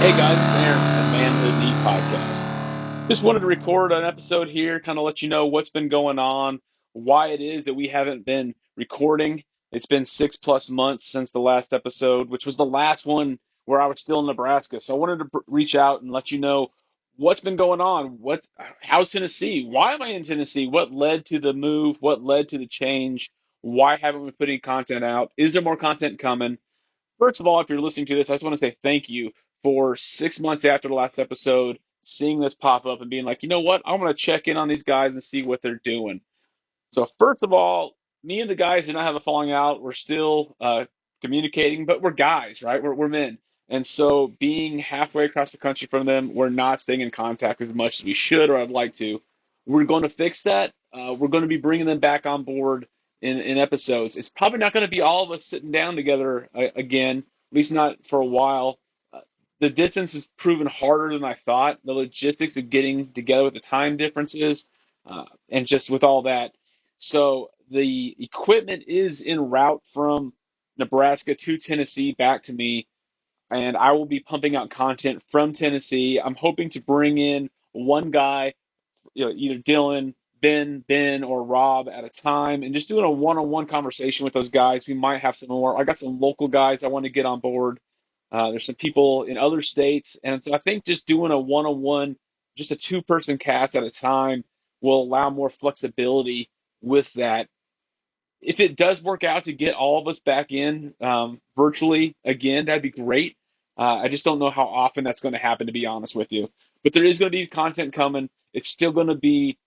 Hey guys, it's Aaron from the Manhood Neat Podcast. Just wanted to record an episode here, kind of let you know what's been going on, why it is that we haven't been recording. It's been 6+ months since the last episode, which was the last one where I was still in Nebraska. So I wanted to reach out and let you know what's been going on. How's Tennessee? Why am I in Tennessee? What led to the move? What led to the change? Why haven't we put any content out? Is there more content coming? First of all, if you're listening to this, I just want to say thank you for 6 months after the last episode, seeing this pop up and being like, you know what? I'm going to check in on these guys and see what they're doing. So, first of all, me and the guys did not have a falling out. We're still communicating, but we're guys, right? We're men. And so, being halfway across the country from them, we're not staying in contact as much as we should or I'd like to. We're going to fix that. We're going to be bringing them back on board in episodes. It's probably not going to be all of us sitting down together again, at least not for a while. Uh, the distance has proven harder than I thought. The logistics of getting together with the time differences and just with all that. So the equipment is en route from Nebraska to Tennessee back to me, and I will be pumping out content from Tennessee. I'm hoping to bring in one guy, either Dylan, Ben, or Rob at a time, and just doing a one-on-one conversation with those guys. We might have some more. I got some local guys I want to get on board. There's some people in other states, and so I think just doing a one-on-one, just a two-person cast at a time, will allow more flexibility with that. If it does work out to get all of us back in virtually again, that'd be great. I just don't know how often that's going to happen, to be honest with you. But there is going to be content coming. It's still going to be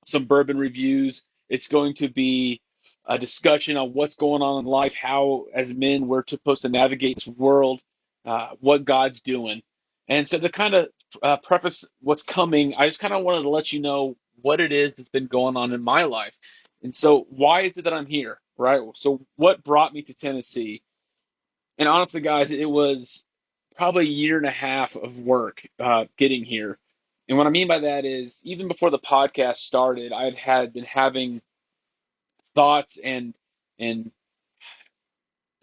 some bourbon reviews. It's going to be a discussion on what's going on in life, how, as men, we're supposed to navigate this world, what God's doing. And so, to kind of preface what's coming, I just kind of wanted to let you know what it is that's been going on in my life. And so, why is it that I'm here, right? So, what brought me to Tennessee? And honestly, guys, it was probably a year and a half of work getting here. And what I mean by that is, even before the podcast started, had been having thoughts and an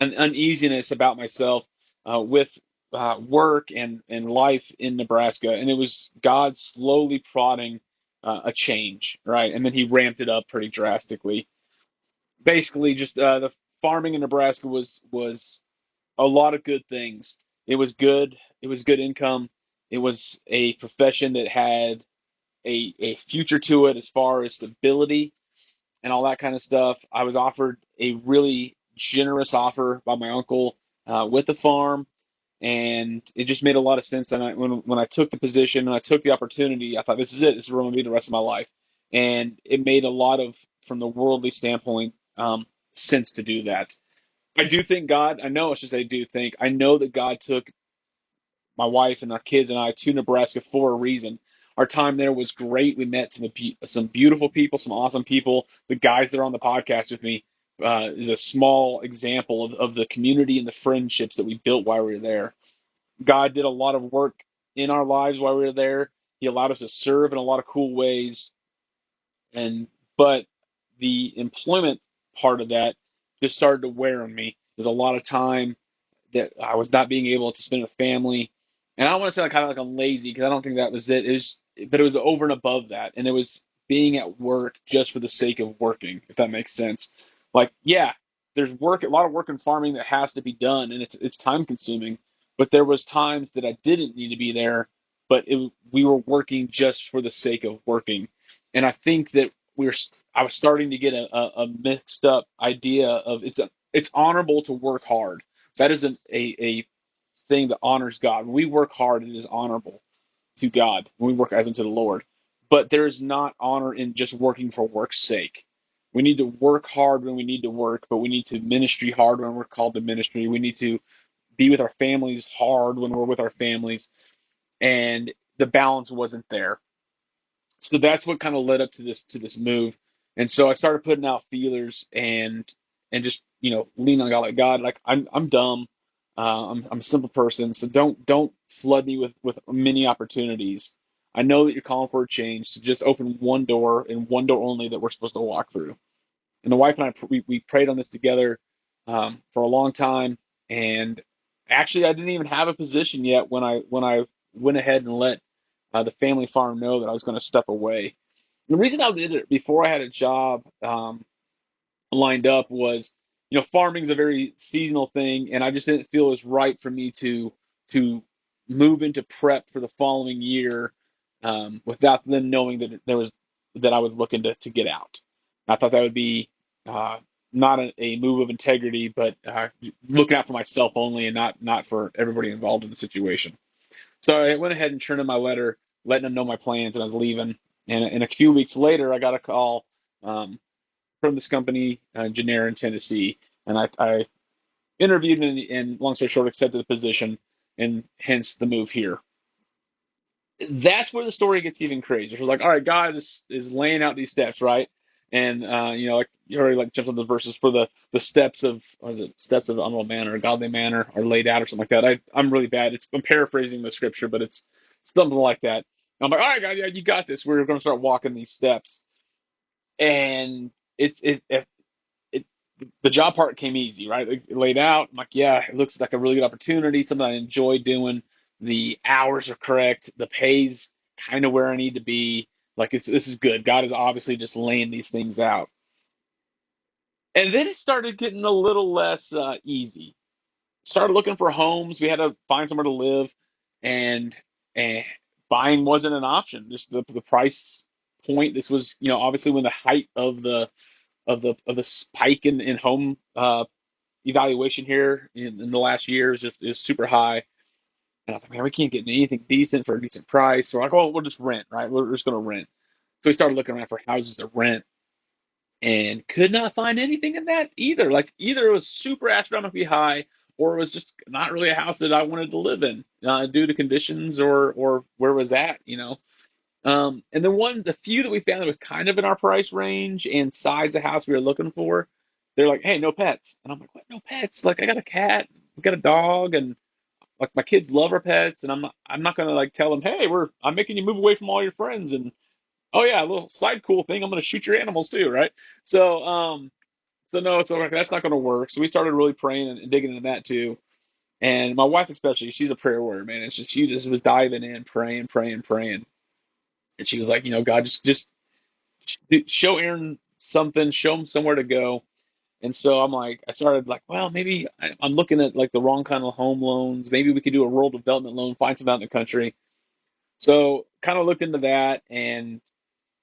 uneasiness about myself with work and life in Nebraska, and it was God slowly prodding a change, right? And then He ramped it up pretty drastically. Basically, just the farming in Nebraska was a lot of good things. It was good. It was good income. It was a profession that had a future to it as far as stability and all that kind of stuff. I was offered a really generous offer by my uncle with the farm, and it just made a lot of sense. And when I took the position and I took the opportunity, I thought, this is it. This is where I'm going to be the rest of my life. And it made a lot of, from the worldly standpoint, sense to do that. I do think God, I know I should say do think, I know that God took my wife and our kids and I to Nebraska for a reason. Our time there was great. We met some beautiful people, some awesome people. The guys that are on the podcast with me is a small example of the community and the friendships that we built while we were there. God did a lot of work in our lives while we were there. He allowed us to serve in a lot of cool ways, and but the employment part of that just started to wear on me. There's a lot of time that I was not being able to spend with family. And I don't want to say kind of like I'm lazy, because I don't think that was it. But it was over and above that, and it was being at work just for the sake of working, if that makes sense. Like, yeah, there's work, a lot of work in farming that has to be done, and it's time consuming. But there was times that I didn't need to be there, but we were working just for the sake of working. And I think that I was starting to get a mixed up idea of it's honorable to work hard. That is a thing that honors God. When we work hard, it is honorable to God. When we work as unto the Lord. But there is not honor in just working for work's sake. We need to work hard when we need to work, but we need to ministry hard when we're called to ministry. We need to be with our families hard when we're with our families. And the balance wasn't there. So that's what kind of led up to this move. And so I started putting out feelers and just lean on God, like, God, like, I'm dumb. I'm a simple person, so don't flood me with many opportunities. I know that you're calling for a change, so just open one door and one door only that we're supposed to walk through. And the wife and I, we prayed on this together for a long time, and Actually, I didn't even have a position yet when I went ahead and let the family farm know that I was going to step away. The reason I did it before I had a job lined up was, farming is a very seasonal thing, and I just didn't feel it was right for me to move into prep for the following year without them knowing that I was looking to get out. I thought that would be uh, not a move of integrity, but looking out for myself only, and not for everybody involved in the situation. So I went ahead and turned in my letter, letting them know my plans, and I was leaving. And a few weeks later, I got a call um, from this company, Genera in Tennessee, and I interviewed and long story short, accepted the position, and hence the move here. That's where the story gets even crazier. It's like, all right, God is laying out these steps, right? And like you already like jumped on the verses for the steps of, what is it, steps of honorable manner or godly manner are laid out or something like that. I'm really bad. I'm paraphrasing the scripture, but it's something like that. I'm like, all right, God, yeah, you got this. We're going to start walking these steps, and it the job part came easy, right? It laid out. I'm like, yeah, it looks like a really good opportunity, something I enjoy doing. The hours are correct. The pay's kind of where I need to be. Like this is good. God is obviously just laying these things out. And then it started getting a little less easy. Started looking for homes. We had to find somewhere to live, and and buying wasn't an option. Just the price point. This was, obviously when the height of the spike in home evaluation here in the last year is super high. And I was like, man, we can't get anything decent for a decent price. So we're like, oh, we'll just rent, right? We're just going to rent. So we started looking around for houses to rent and could not find anything in that either. Like either it was super astronomically high or it was just not really a house that I wanted to live in due to conditions or where it was at. And then the few that we found that was kind of in our price range and size of house we were looking for, they're like, hey, no pets. And I'm like, what, no pets? Like, I got a cat, we got a dog, and like my kids love our pets, and I'm not gonna like tell them, hey, I'm making you move away from all your friends, and oh yeah, a little side cool thing, I'm gonna shoot your animals too, right? So so no, it's like that's not gonna work. So we started really praying and digging into that too. And my wife especially, she's a prayer warrior, man. And she just was diving in, praying, praying, praying. And she was like, God, just show Aaron something, show him somewhere to go. And so I started like, well, maybe I'm looking at like the wrong kind of home loans. Maybe we could do a rural development loan, find some out in the country. So kind of looked into that, and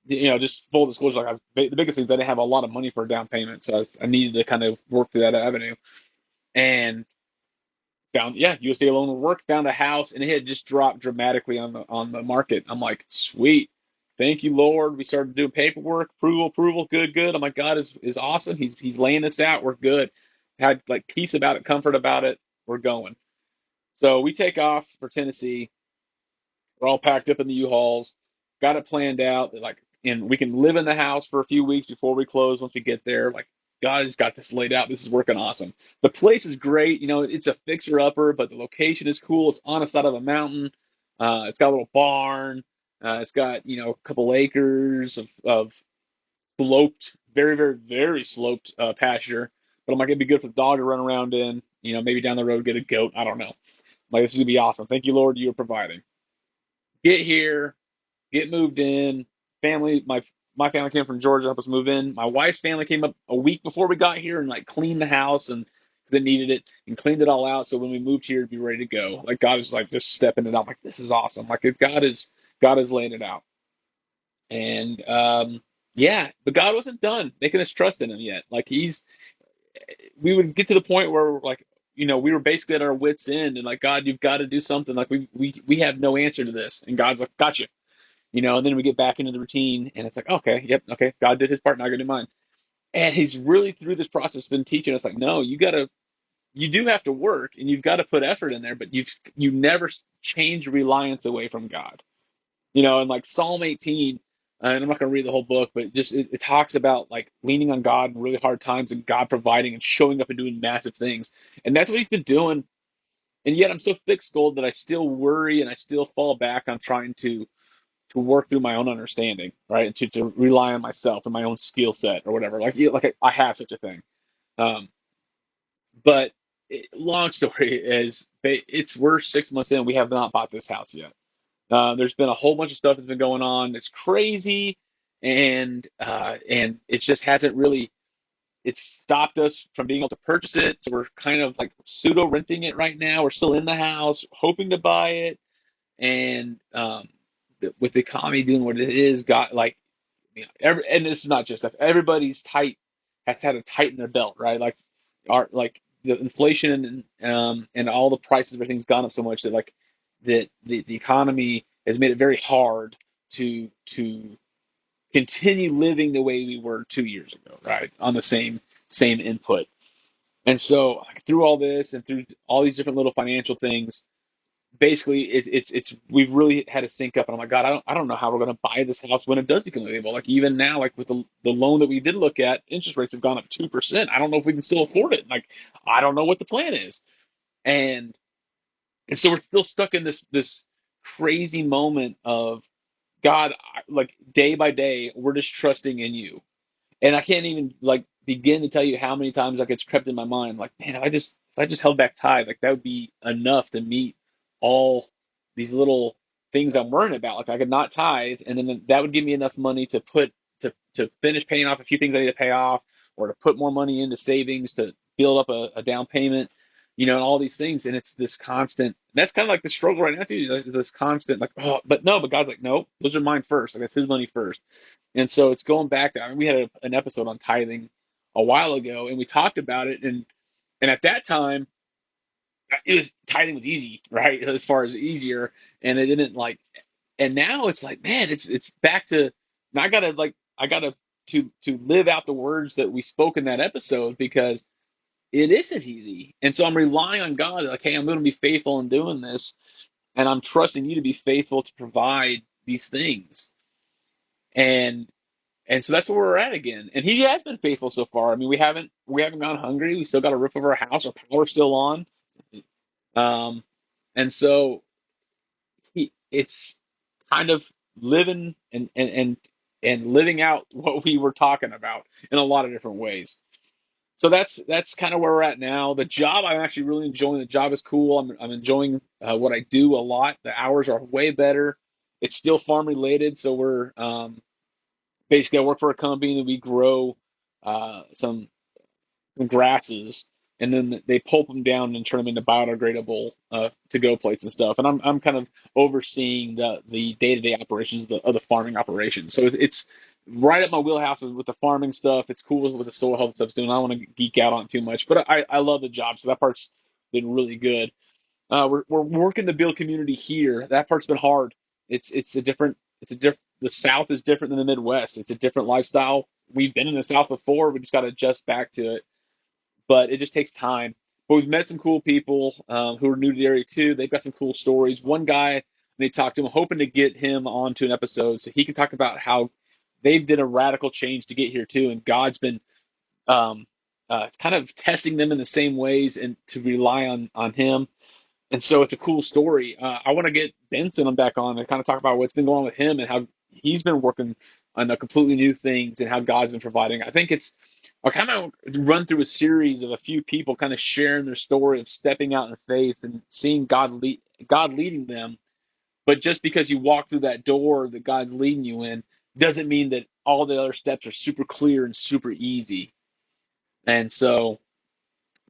just full disclosure, like the biggest thing is I didn't have a lot of money for a down payment, so I needed to kind of work through that avenue. And found, yeah, USDA loan would work. Found a house, and it had just dropped dramatically on the market. I'm like, sweet, thank you, Lord. We started doing paperwork, approval, good, good. I'm like, God is awesome. He's laying this out. We're good. Had like peace about it, comfort about it. We're going. So we take off for Tennessee. We're all packed up in the U-Hauls. Got it planned out. Like, and we can live in the house for a few weeks before we close. Once we get there, like God's got this laid out. This is working awesome. The place is great. It's a fixer upper, but the location is cool. It's on the side of a mountain. It's got a little barn. It's got a couple acres of sloped, very very very sloped pasture. But I'm like, it'd be good for the dog to run around in. Maybe down the road get a goat. I don't know. Like, this is gonna be awesome. Thank you, Lord, you're providing. Get here, get moved in. My family came from Georgia, helped us move in. My wife's family came up a week before we got here and like cleaned the house and they needed it and cleaned it all out. So when we moved here, to be ready to go. Like, God is like just stepping it out. Like, this is awesome. Like, if God is laying it out. And yeah, but God wasn't done making us trust in Him yet. Like, we would get to the point where like, we were basically at our wits' end and like, God, you've got to do something. Like, we have no answer to this. And God's like, gotcha. And then we get back into the routine, and it's like, okay, yep, okay, God did His part, now I got to do mine. And He's really through this process been teaching us, like, no, you do have to work, and you've got to put effort in there, but you never change reliance away from God. And like Psalm 18, and I'm not going to read the whole book, but just it talks about like leaning on God in really hard times and God providing and showing up and doing massive things, and that's what He's been doing. And yet I'm so thick-skulled that I still worry and I still fall back on trying to work through my own understanding, right? And to rely on myself and my own skill set or whatever. Like I have such a thing. Um, but long story is, we're 6 months in. We have not bought this house yet. There's been a whole bunch of stuff that's been going on. It's crazy, and it just hasn't really. It's stopped us from being able to purchase it. So we're kind of like pseudo renting it right now. We're still in the house, hoping to buy it, and with the economy doing what it is, got like, and this is not just stuff. Everybody's tight has had to tighten their belt, right? Like the inflation and all the prices of everything's gone up so much that like the economy has made it very hard to continue living the way we were 2 years ago, right? On the same input. And so like, through all this and through all these different little financial things, basically it's we've really had to sync up. And I'm like, God, I don't know how we're going to buy this house when it does become available. Like even now, like with the loan that we did look at, interest rates have gone up 2%. I don't know if we can still afford it. Like I don't know what the plan is. And and so we're still stuck in this crazy moment of God, like day by day, we're just trusting in you. And I can't even like begin to tell you how many times like it's crept in my mind, like, man, if I just held back tithe, like that would be enough to meet all these little things I'm worrying about. Like I could not tithe, and then that would give me enough money to to finish paying off a few things I need to pay off, or to put more money into savings to build up a down payment, and all these things. And it's this constant. That's kind of like the struggle right now too. This constant like, oh, but no, but God's like, no, those are mine first. Like that's His money first. And so it's going back to, I mean, we had an episode on tithing a while ago, and we talked about it, and at that time, tithing was easy, right? As far as easier, and it didn't like, and now it's like, man, it's back to, now I gotta to live out the words that we spoke in that episode because it isn't easy, and so I'm relying on God, like, hey, I'm going to be faithful in doing this, and I'm trusting you to be faithful to provide these things, and And so that's where we're at again. And he has been faithful so far. I mean, we haven't gone hungry. We still got a roof over our house. Our power's still on. Um, and so it's kind of living and living out what we were talking about in a lot of different ways. So that's kind of where we're at now. The job I'm actually really enjoying. The job is cool. I'm enjoying what I do a lot. The hours are way better. It's still farm related, so we're basically I work for a company that we grow some grasses, and then they pulp them down and turn them into biodegradable to-go plates and stuff. And I'm kind of overseeing the day-to-day operations of the farming operation. So it's right up my wheelhouse with the farming stuff. It's cool with the soil health stuff's doing. I don't want to geek out on it too much, but I love the job, so that part's been really good. We're working to build community here. That part's been hard. It's a different. The South is different than the Midwest. It's a different lifestyle. We've been in the South before. We just got to adjust back to it, but it just takes time. But we've met some cool people who are new to the area too. They've got some cool stories. One guy, they talked to him, hoping to get him onto an episode so he can talk about how they've did a radical change to get here too, and God's been um, kind of testing them in the same ways and to rely on Him. And so it's a cool story. I want to get Benson back on and kind of talk about what's been going on with him and how he's been working on completely new things and how God's been providing. I think I'll kind of run through a series of a few people kind of sharing their story of stepping out in faith and seeing God leading them. But just because you walk through that door that God's leading you in doesn't mean that all the other steps are super clear and super easy. And so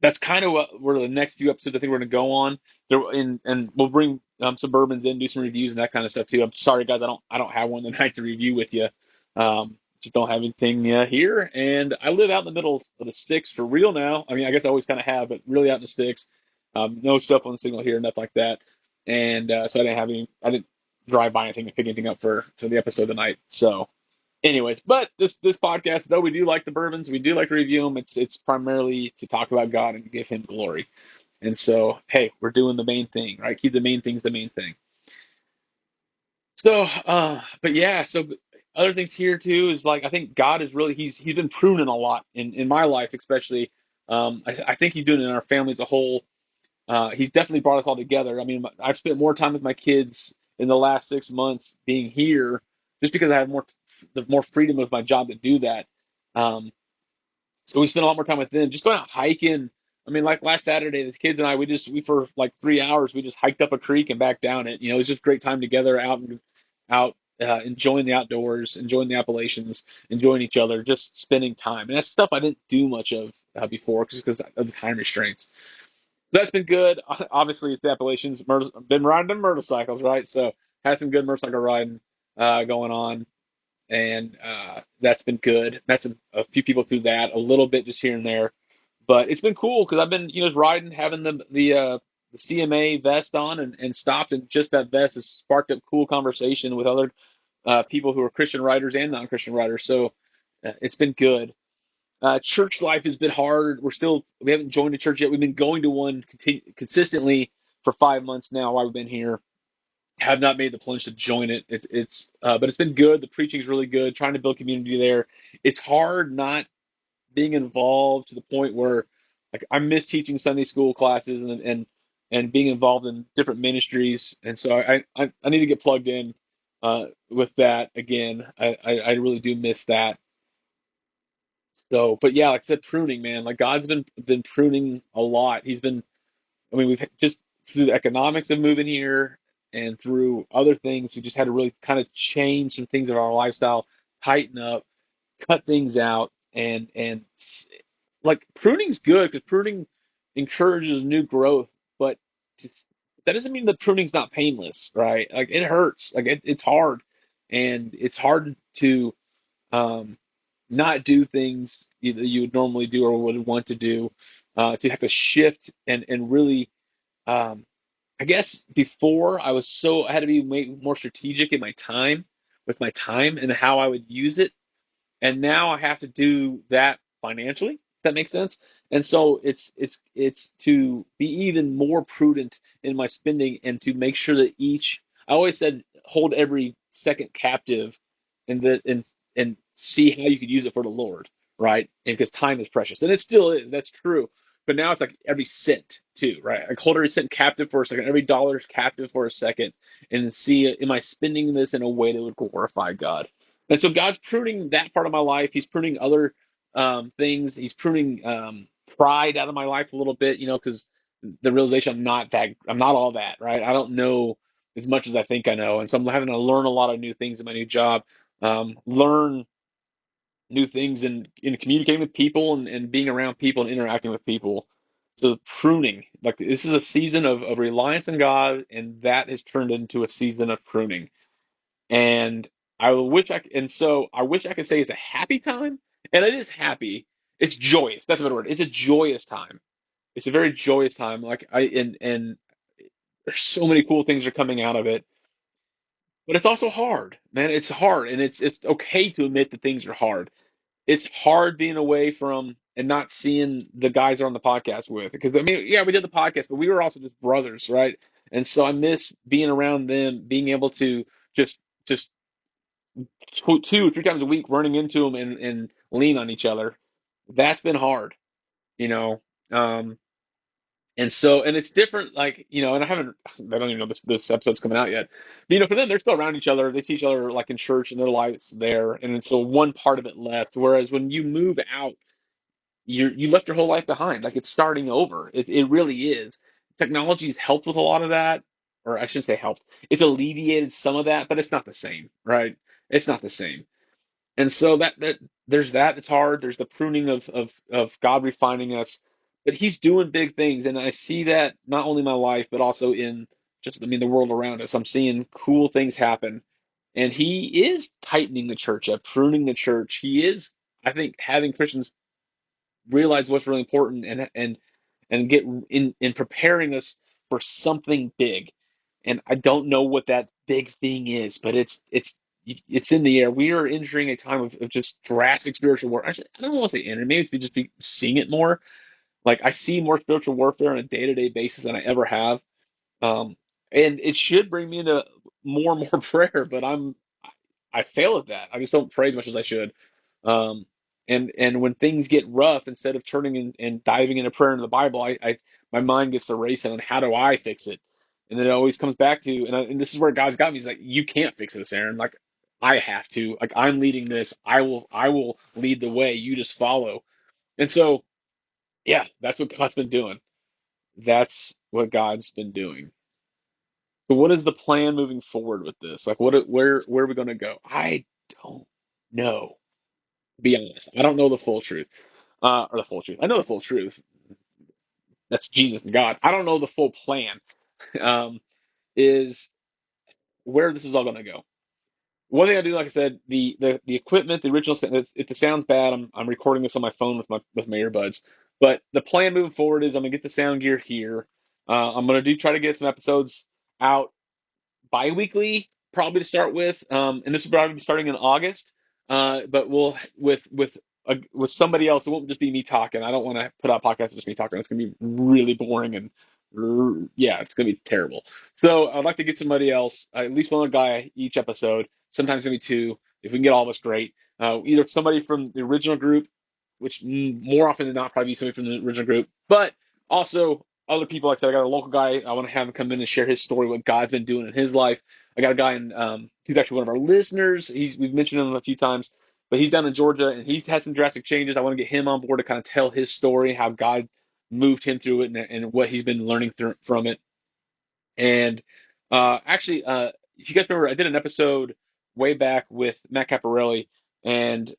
that's kind of where the next few episodes I think we're going to go on. And we'll bring Suburbans in, do some reviews and that kind of stuff too. I'm sorry, guys, I don't have one tonight to review with you. Just don't have anything here, and I live out in the middle of the sticks for real now. I mean, I guess I always kind of have, but really out in the sticks. No cell phone signal here, nothing like that, and so I didn't drive by anything and pick anything up for the episode tonight. So anyways, but this podcast, though we do like the bourbons, we do like to review them. It's primarily to talk about God and give Him glory. And so, hey, we're doing the main thing, right? Keep the main things the main thing. So, but yeah, so other things here too is like I think God is really he's been pruning a lot in my life, especially. I think He's doing it in our family as a whole. He's definitely brought us all together. I mean, I've spent more time with my kids in the last 6 months being here, just because I have more freedom of my job to do that. Um, so we spend a lot more time with them, just going out hiking. I mean, like last Saturday, the kids and I, we for like 3 hours, we just hiked up a creek and back down it. It was just great time together, out, enjoying the outdoors, enjoying the Appalachians, enjoying each other, just spending time. And that's stuff I didn't do much of before, just because of the time restraints. That's been good. Obviously, it's the Appalachians. Been riding the motorcycles, right? So had some good motorcycle riding going on, and that's been good. Met a few people through that, a little bit just here and there, but it's been cool because I've been just riding, having the CMA vest on, and stopped, and just that vest has sparked up cool conversation with other people who are Christian riders and non-Christian riders. So it's been good. Church life has been hard. We haven't joined a church yet. We've been going to one consistently for 5 months now while we've been here. Have not made the plunge to join it. But it's been good. The preaching's really good. Trying to build community there. It's hard not being involved to the point where, like, I miss teaching Sunday school classes, and being involved in different ministries. And so I need to get plugged in with that again. I really do miss that. So, but yeah, like I said, pruning, man. Like, God's been pruning a lot. I mean, we've just, through the economics of moving here and through other things, we just had to really kind of change some things in our lifestyle, tighten up, cut things out, like, pruning's good because pruning encourages new growth, but just, that doesn't mean that pruning's not painless, right? Like, it hurts, like, it's hard, and it's hard to um, not do things that you would normally do or would want to do, to have to shift and really, um, I guess before I had to be more strategic in with my time and how I would use it, and now I have to do that financially. If that makes sense. And so it's to be even more prudent in my spending, and to make sure that I always said, hold every second captive, and see how you could use it for the Lord, right? And because time is precious, and it still is. That's true. But now it's like every cent too, right? Like, hold every cent captive for a second, every dollar is captive for a second, and see, am I spending this in a way that would glorify God? And so God's pruning that part of my life. He's pruning other things. He's pruning pride out of my life a little bit, because the realization I'm not all that, right? I don't know as much as I think I know, and so I'm having to learn a lot of new things in my new job. Learn new things in communicating with people, and being around people and interacting with people. So pruning, like, this is a season of reliance on God, and that has turned into a season of pruning. And I wish I could say it's a happy time, and it is happy. It's joyous. That's a better word. It's a joyous time. It's a very joyous time. Like, and there's so many cool things are coming out of it, but it's also hard, man. It's hard, and it's okay to admit that things are hard. It's hard being away from and not seeing the guys that are on the podcast with, because, I mean, yeah, we did the podcast, but we were also just brothers, right? And so I miss being around them, being able to just 2, 3 times a week running into them, and lean on each other. That's been hard, you know. Um, and it's different, like, and I don't even know this episode's coming out yet. But, for them, they're still around each other. They see each other, like, in church, and their lives there. And so one part of it left. Whereas when you move out, you left your whole life behind. Like, it's starting over. It really is. Technology's helped with a lot of that, or I shouldn't say helped. It's alleviated some of that, but it's not the same, right? It's not the same. And so that there's that. It's hard. There's the pruning of God refining us, but He's doing big things, and I see that not only in my life, but also in just, I mean, the world around us. I'm seeing cool things happen, and He is tightening the church up, pruning the church. He is, I think, having Christians realize what's really important, and get in preparing us for something big. And I don't know what that big thing is, but it's in the air. We are entering a time of just drastic spiritual war. I don't want to say enter. Maybe it's just be seeing it more. Like, I see more spiritual warfare on a day-to-day basis than I ever have. Um, and it should bring me into more and more prayer, but I fail at that. I just don't pray as much as I should. Um, and when things get rough, instead of turning and diving into prayer in the Bible, my mind gets to racing on, how do I fix it? And then it always comes back to, and this is where God's got me. He's like, you can't fix this, Aaron. Like, I have to. Like, I'm leading this. I will lead the way. You just follow. And so Yeah, that's what God's been doing. That's what God's been doing. So what is the plan moving forward with this? Like where are we going to go? I don't know. To be honest, I don't know the full truth. Or the full truth. I know the full truth. That's Jesus and God. I don't know the full plan. Um, is where this is all going to go. One thing I do, like I said, the equipment, the original, if it sounds bad, I'm recording this on my phone with my earbuds. But the plan moving forward is I'm gonna get the sound gear here. I'm gonna try to get some episodes out bi-weekly, probably to start with. And this will probably be starting in August. But we'll with somebody else. It won't just be me talking. I don't want to put out podcasts with just me talking. It's gonna be really boring and yeah, it's gonna be terrible. So I'd like to get somebody else, at least one other guy each episode. Sometimes maybe two. If we can get all of us, great. Either somebody from the original group, which more often than not probably be somebody from the original group, but also other people. Like I said, I got a local guy. I want to have him come in and share his story, what God's been doing in his life. I got a guy in, he's actually one of our listeners. We've mentioned him a few times, but he's down in Georgia and he's had some drastic changes. I want to get him on board to kind of tell his story, how God moved him through it and what he's been learning from it. And actually, if you guys remember, I did an episode way back with Matt Caparelli, and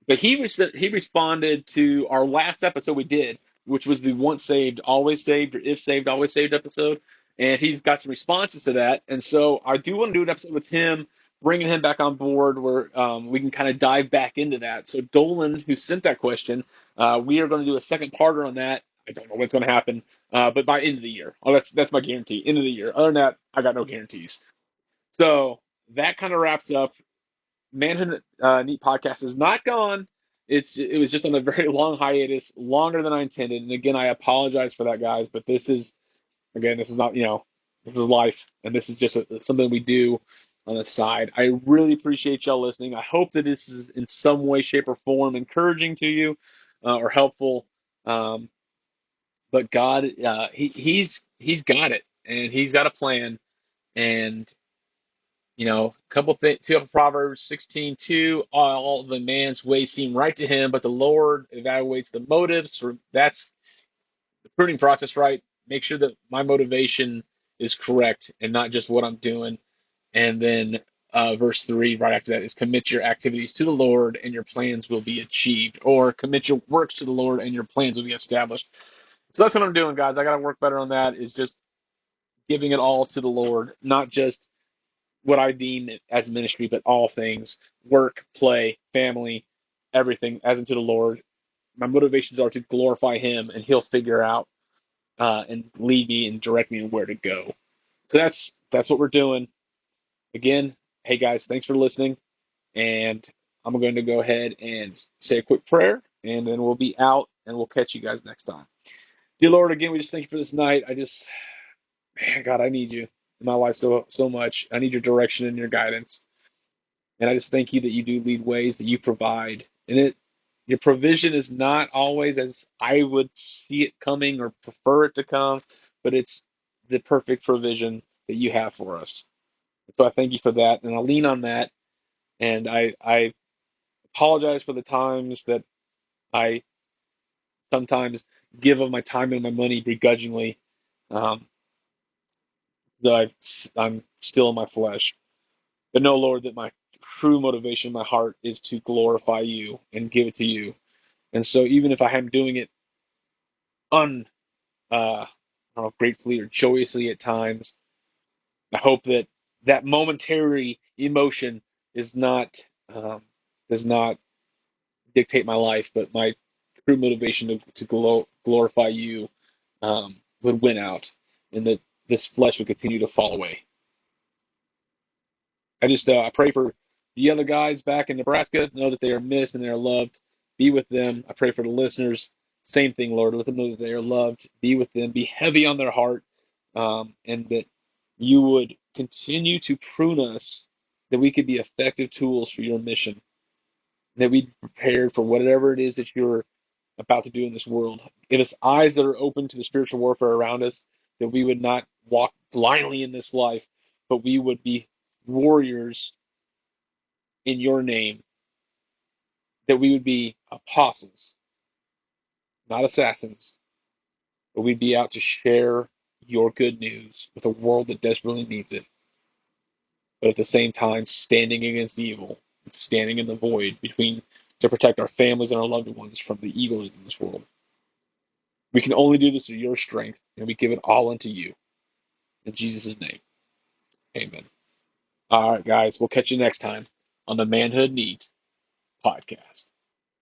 but he responded to our last episode we did, which was the once saved, always saved, or if saved, always saved episode. And he's got some responses to that. And so I do want to do an episode with him, bringing him back on board where we can kind of dive back into that. So Dolan, who sent that question, we are going to do a second parter on that. I don't know what's going to happen. But by end of the year. Oh, that's my guarantee. End of the year. Other than that, I got no guarantees. So that kind of wraps up. Manhood Neat Podcast is not gone. It was just on a very long hiatus, longer than I intended. And again, I apologize for that, guys. But this is not this is life, and this is just something we do on the side. I really appreciate y'all listening. I hope that this is in some way, shape, or form encouraging to you or helpful. Um, but God, he's got it, and he's got a plan. And a couple things, two of Proverbs 16:2, all the man's ways seem right to him, but the Lord evaluates the motives. That's the pruning process, right? Make sure that my motivation is correct and not just what I'm doing. And then verse 3, right after that, is commit your activities to the Lord, and your plans will be achieved. Or commit your works to the Lord, and your plans will be established. So that's what I'm doing, guys. I got to work better on that. Is just giving it all to the Lord, not just what I deem as ministry, but all things: work, play, family, everything as into the Lord. My motivations are to glorify Him, and He'll figure out and lead me and direct me in where to go. So that's what we're doing. Again, hey guys, thanks for listening, and I'm going to go ahead and say a quick prayer, and then we'll be out, and we'll catch you guys next time. Dear Lord, again, we just thank you for this night. Man, God, I need you in my life so much. I need your direction and your guidance. And I just thank you that you do lead ways, that you provide. And your provision is not always as I would see it coming or prefer it to come, but it's the perfect provision that you have for us. So I thank you for that, and I lean on that. And I apologize for the times that I sometimes give of my time and my money begrudgingly, um, that I'm still in my flesh. But know, Lord, that my true motivation in my heart is to glorify you and give it to you. And so even if I am doing it un I don't know, gratefully or joyously at times, I hope that that momentary emotion is not does not dictate my life, but my true motivation to glorify you would win out, and that this flesh would continue to fall away. I pray for the other guys back in Nebraska. Know that they are missed and they are loved. Be with them. I pray for the listeners. Same thing, Lord. Let them know that they are loved. Be with them. Be heavy on their heart, and that you would continue to prune us, that we could be effective tools for your mission, that we be prepared for whatever it is that you're about to do in this world. Give us eyes that are open to the spiritual warfare around us, that we would not walk blindly in this life, but we would be warriors in your name, that we would be apostles, not assassins, but we'd be out to share your good news with a world that desperately needs it, but at the same time standing against evil and standing in the void between to protect our families and our loved ones from the evil in this world. We can only do this through your strength, and we give it all unto you. In Jesus' name, amen. All right, guys, we'll catch you next time on the Manhood Neat Podcast.